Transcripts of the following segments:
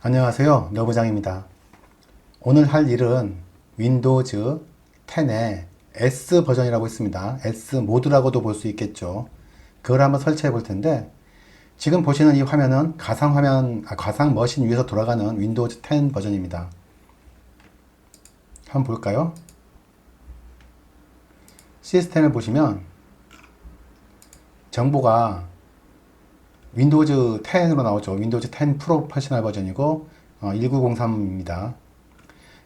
안녕하세요. 너부장입니다. 오늘 할 일은 윈도우즈 10의 S 버전이라고 있습니다. S 모드라고도 볼 수 있겠죠. 그걸 한번 설치해 볼 텐데, 지금 보시는 이 화면은 가상 머신 위에서 돌아가는 윈도우즈 10 버전입니다. 한번 볼까요? 시스템을 보시면 정보가 윈도우즈 10으로 나오죠. 윈도우즈 10 프로페셔널 버전이고 1903입니다.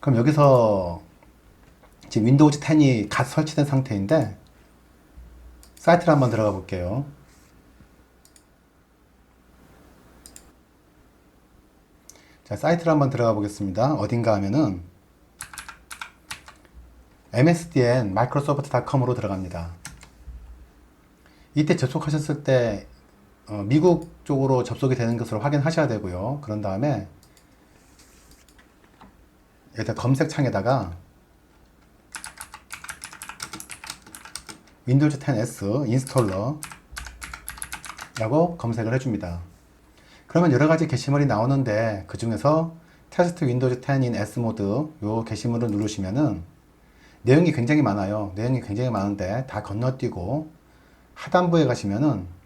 그럼 여기서 지금 윈도우즈 10이 갓 설치된 상태인데 사이트를 한번 들어가 볼게요. 자, 사이트를 한번 들어가 보겠습니다. 어딘가 하면은 msdn microsoft.com으로 들어갑니다. 이때 접속하셨을 때 미국 쪽으로 접속이 되는 것을 확인하셔야 되고요. 그런 다음에 일단 검색창에다가 윈도우즈 10S 인스톨러 라고 검색을 해줍니다. 그러면 여러가지 게시물이 나오는데 그 중에서 테스트 윈도우즈 10 in S 모드 요 게시물을 누르시면은 내용이 굉장히 많아요. 내용이 굉장히 많은데 다 건너뛰고 하단부에 가시면은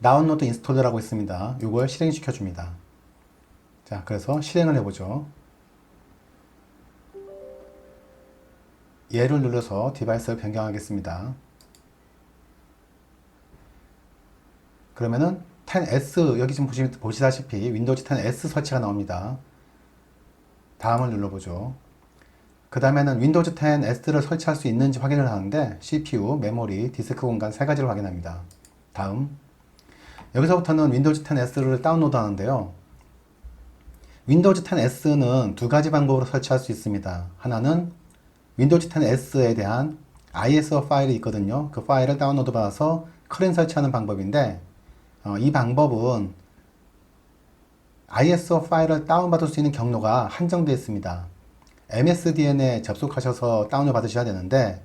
다운로드 인스톨러라고 있습니다. 이걸 실행시켜 줍니다. 자, 그래서 실행을 해보죠. 얘를 눌러서 디바이스를 변경하겠습니다. 그러면은 10S 여기 지금 보시다시피 윈도우즈 10S 설치가 나옵니다. 다음을 눌러보죠. 그 다음에는 윈도우즈 10S를 설치할 수 있는지 확인을 하는데 CPU, 메모리, 디스크 공간 세 가지를 확인합니다. 다음 여기서부터는 윈도우즈 10S를 다운로드 하는데요. 윈도우즈 10S는 두 가지 방법으로 설치할 수 있습니다. 하나는 윈도우즈 10S에 대한 ISO 파일이 있거든요. 그 파일을 다운로드 받아서 클린 설치하는 방법인데 이 방법은 ISO 파일을 다운받을 수 있는 경로가 한정되어 있습니다. MSDN에 접속하셔서 다운을 받으셔야 되는데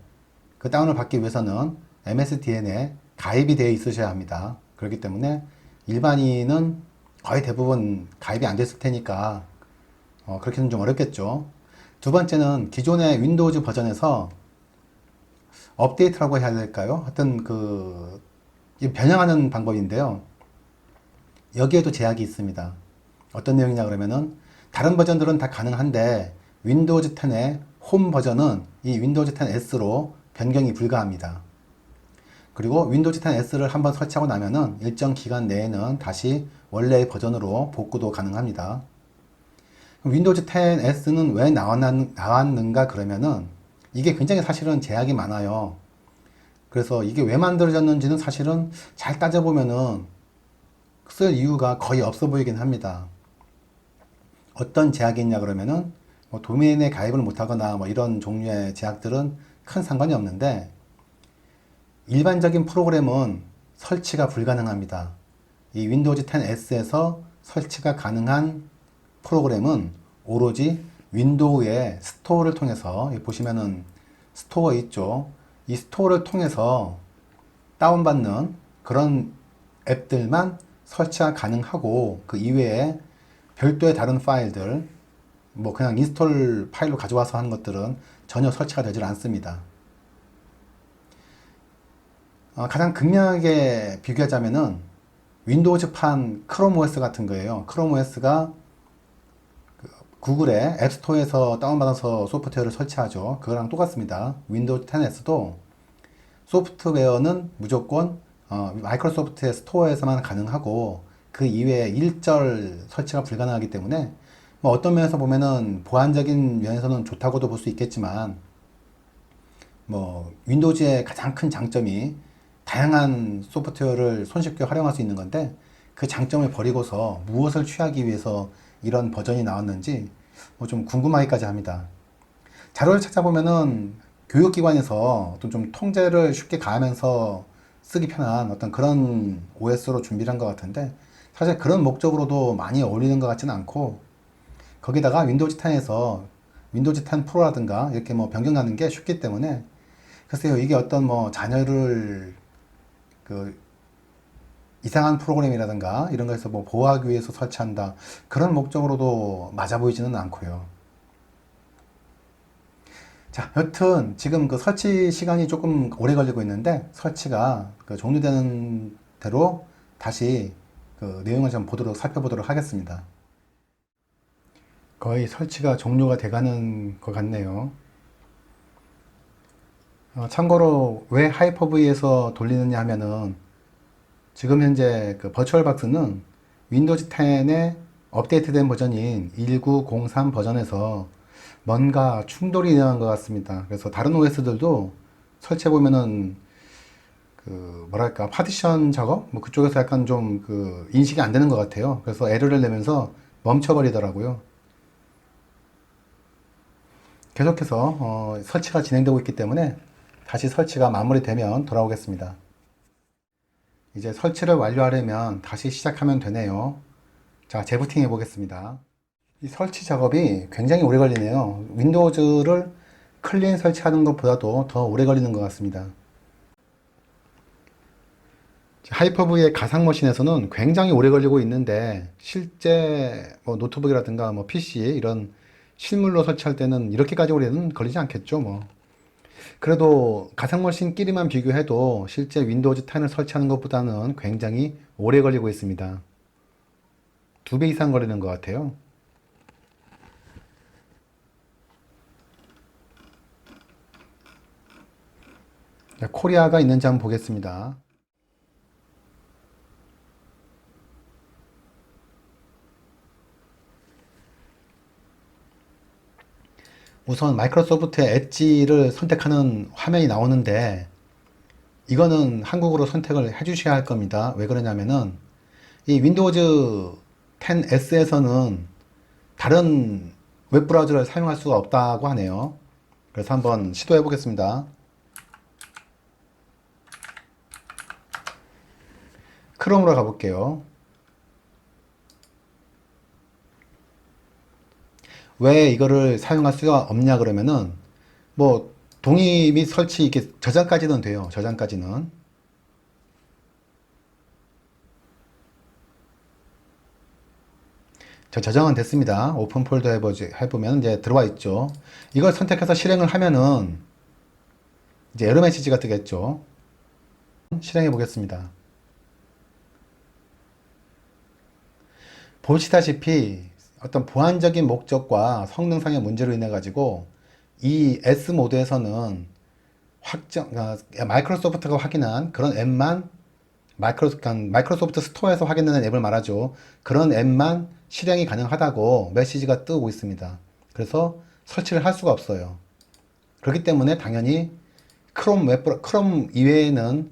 그 다운을 받기 위해서는 MSDN에 가입이 되어 있으셔야 합니다. 그렇기 때문에 일반인은 거의 대부분 가입이 안 됐을 테니까 그렇게는 좀 어렵겠죠. 두 번째는 기존의 윈도우즈 버전에서 업데이트라고 해야 될까요? 하여튼 변형하는 방법인데요. 여기에도 제약이 있습니다. 어떤 내용이냐 그러면은 다른 버전들은 다 가능한데 윈도우즈 10의 홈 버전은 이 윈도우즈 10S로 변경이 불가합니다. 그리고 윈도우즈 10S를 한번 설치하고 나면은 일정 기간 내에는 다시 원래의 버전으로 복구도 가능합니다. 윈도우즈 10S는 왜 나왔는가 그러면은 이게 굉장히 사실은 제약이 많아요. 그래서 이게 왜 만들어졌는지는 사실은 잘 따져보면은 쓸 이유가 거의 없어 보이긴 합니다. 어떤 제약이 있냐 그러면은 도메인에 가입을 못하거나 이런 종류의 제약들은 큰 상관이 없는데 일반적인 프로그램은 설치가 불가능합니다. 이 윈도우즈 10S에서 설치가 가능한 프로그램은 오로지 윈도우의 스토어를 통해서 보시면은 스토어 있죠. 이 스토어를 통해서 다운받는 그런 앱들만 설치가 가능하고 그 이외에 별도의 다른 파일들 그냥 인스톨 파일로 가져와서 하는 것들은 전혀 설치가 되질 않습니다. 가장 극명하게 비교하자면은 윈도우즈판 크롬 OS 같은 거예요. 크롬 OS가 구글의 앱스토어에서 다운받아서 소프트웨어를 설치하죠. 그거랑 똑같습니다. 윈도우즈 10에서도 소프트웨어는 무조건 마이크로소프트의 스토어에서만 가능하고 그 이외에 일절 설치가 불가능하기 때문에 어떤 면에서 보면은 보안적인 면에서는 좋다고도 볼 수 있겠지만 윈도우즈의 가장 큰 장점이 다양한 소프트웨어를 손쉽게 활용할 수 있는 건데 그 장점을 버리고서 무엇을 취하기 위해서 이런 버전이 나왔는지 좀 궁금하기까지 합니다. 자료를 찾아보면은 교육기관에서 어떤 좀 통제를 쉽게 가하면서 쓰기 편한 어떤 그런 OS로 준비를 한 것 같은데 사실 그런 목적으로도 많이 어울리는 것 같지는 않고 거기다가 윈도우즈 10에서 윈도우즈 10 프로라든가 이렇게 변경하는 게 쉽기 때문에 글쎄요 이게 어떤 자녀를 이상한 프로그램이라든가 이런 거에서 뭐 보호하기 위해서 설치한다. 그런 목적으로도 맞아 보이지는 않고요. 자, 여튼 지금 그 설치 시간이 조금 오래 걸리고 있는데 설치가 그 종료되는 대로 다시 그 내용을 좀 살펴보도록 하겠습니다. 거의 설치가 종료가 돼가는 것 같네요. 참고로 왜 하이퍼V에서 돌리느냐 하면은 지금 현재 그 버추얼박스는 윈도우즈 10의 업데이트된 버전인 1903 버전에서 뭔가 충돌이 일어난 것 같습니다. 그래서 다른 OS들도 설치해 보면은 그 뭐랄까 파티션 작업 뭐 그쪽에서 약간 좀 그 인식이 안 되는 것 같아요. 그래서 에러를 내면서 멈춰버리더라고요. 계속해서 설치가 진행되고 있기 때문에 다시 설치가 마무리되면 돌아오겠습니다. 이제 설치를 완료하려면 다시 시작하면 되네요. 자, 재부팅 해보겠습니다. 이 설치 작업이 굉장히 오래 걸리네요. 윈도우즈를 클린 설치하는 것보다도 더 오래 걸리는 것 같습니다. 하이퍼V의 가상머신에서는 굉장히 오래 걸리고 있는데 실제 뭐 노트북이라든가 뭐 PC 이런 실물로 설치할 때는 이렇게까지 오래는 걸리지 않겠죠 뭐. 그래도 가상머신끼리만 비교해도 실제 윈도우즈 10을 설치하는 것보다는 굉장히 오래 걸리고 있습니다. 2배 이상 걸리는 것 같아요. 코리아가 있는지 한번 보겠습니다. 우선 마이크로소프트의 엣지를 선택하는 화면이 나오는데 이거는 한국어로 선택을 해 주셔야 할 겁니다. 왜 그러냐면은 이 윈도우즈 10S에서는 다른 웹브라우저를 사용할 수가 없다고 하네요. 그래서 한번 시도해 보겠습니다. 크롬으로 가볼게요. 왜 이거를 사용할 수가 없냐 그러면은 뭐 동의 및 설치 이렇게 저장까지는 돼요. 저장까지는. 저장은 됐습니다. 오픈 폴더 해보면 이제 들어와 있죠. 이걸 선택해서 실행을 하면은 이제 에러 메시지가 뜨겠죠. 실행해 보겠습니다. 보시다시피 어떤 보안적인 목적과 성능상의 문제로 인해 가지고 이 S 모드에서는 마이크로소프트가 확인한 그런 앱만 마이크로소프트 스토어에서 확인되는 앱을 말하죠. 그런 앱만 실행이 가능하다고 메시지가 뜨고 있습니다. 그래서 설치를 할 수가 없어요. 그렇기 때문에 당연히 크롬 이외에는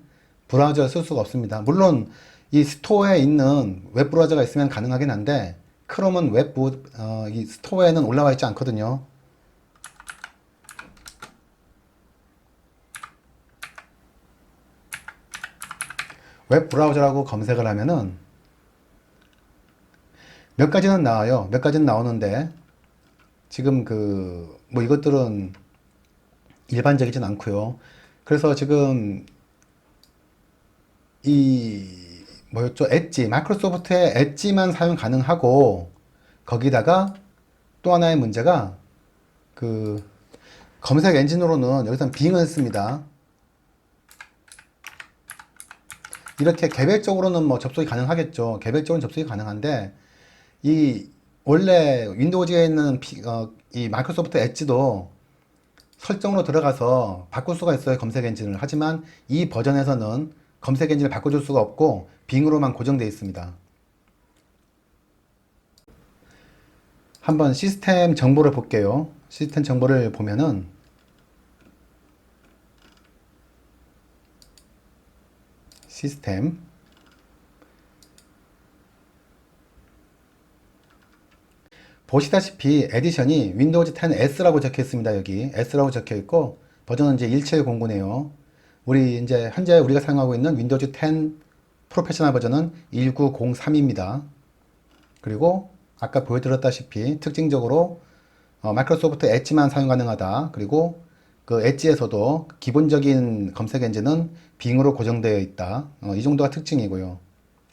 브라우저를 쓸 수가 없습니다. 물론 이 스토어에 있는 웹브라우저가 있으면 가능하긴 한데 크롬은 이 스토어에는 올라와 있지 않거든요. 웹브라우저라고 검색을 하면은 몇 가지는 나와요. 몇 가지는 나오는데 지금 뭐 이것들은 일반적이진 않고요. 그래서 지금 뭐였죠? 엣지, 마이크로소프트의 엣지만 사용 가능하고 거기다가 또 하나의 문제가 검색 엔진으로는 여기서 빙을 씁니다. 이렇게 개별적으로는 뭐 접속이 가능하겠죠. 개별적으로는 접속이 가능한데 원래 윈도우즈에 있는 이 마이크로소프트 엣지도 설정으로 들어가서 바꿀 수가 있어요. 검색 엔진을. 하지만 이 버전에서는 검색 엔진을 바꿔줄 수가 없고 빙으로만 고정되어 있습니다. 한번 시스템 정보를 볼게요. 시스템 정보를 보면은 시스템 보시다시피 에디션이 윈도우즈 10 S라고 적혀 있습니다. 여기 S라고 적혀 있고 버전은 이제 1709네요. 현재 우리가 사용하고 있는 윈도우즈 10 프로페셔널 버전은 1903입니다. 그리고 아까 보여드렸다시피 특징적으로 마이크로소프트 엣지만 사용 가능하다. 그리고 그 엣지에서도 기본적인 검색 엔진은 빙으로 고정되어 있다. 이 정도가 특징이고요.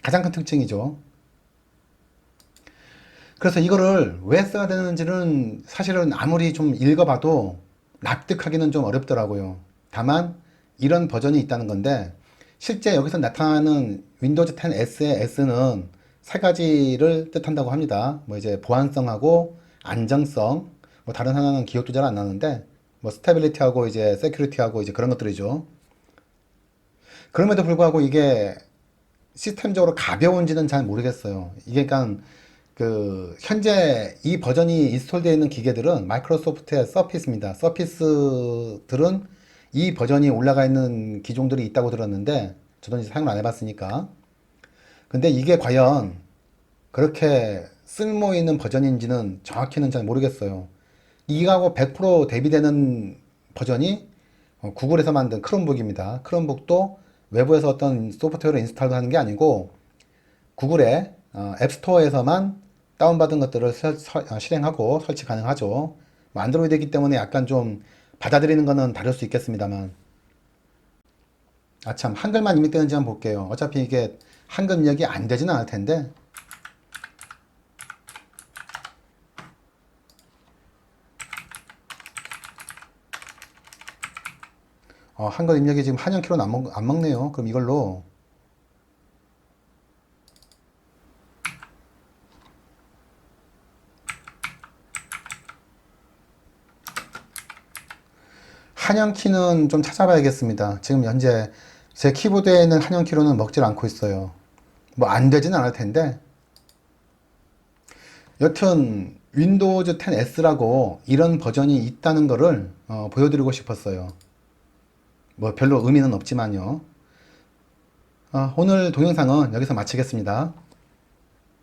가장 큰 특징이죠. 그래서 이거를 왜 써야 되는지는 사실은 아무리 좀 읽어봐도 납득하기는 좀 어렵더라고요. 다만 이런 버전이 있다는 건데, 실제 여기서 나타나는 윈도우즈 10 S의 S는 세 가지를 뜻한다고 합니다. 뭐 이제 보안성하고 안정성, 뭐 다른 하나는 기억도 잘 안 나는데, 뭐 스테빌리티하고 이제 세큐리티하고 이제 그런 것들이죠. 그럼에도 불구하고 이게 시스템적으로 가벼운지는 잘 모르겠어요. 이게 그러니까 그 현재 이 버전이 인스톨되어 있는 기계들은 마이크로소프트의 서피스입니다. 서피스들은 이 버전이 올라가 있는 기종들이 있다고 들었는데 저도 이제 사용을 안 해봤으니까. 근데 이게 과연 그렇게 쓸모 있는 버전인지는 정확히는 잘 모르겠어요. 이거하고 100% 대비되는 버전이 구글에서 만든 크롬북입니다. 크롬북도 외부에서 어떤 소프트웨어를 인스톨 하는 게 아니고 구글의 앱스토어에서만 다운받은 것들을 실행하고 설치 가능하죠. 뭐 안드로이드이기 때문에 약간 좀 받아들이는 거는 다를 수 있겠습니다만. 아, 참, 한글만 입력되는지 한번 볼게요. 어차피 이게 한글 입력이 안 되지는 않을 텐데. 한글 입력이 지금 한영 키로는 안 먹네요. 그럼 이걸로 한영키는 좀 찾아봐야겠습니다. 지금 현재 제 키보드에 있는 한영키로는 먹질 않고 있어요. 뭐 안 되진 않을 텐데. 여튼 윈도우즈 10S라고 이런 버전이 있다는 거를 보여드리고 싶었어요. 뭐 별로 의미는 없지만요. 오늘 동영상은 여기서 마치겠습니다.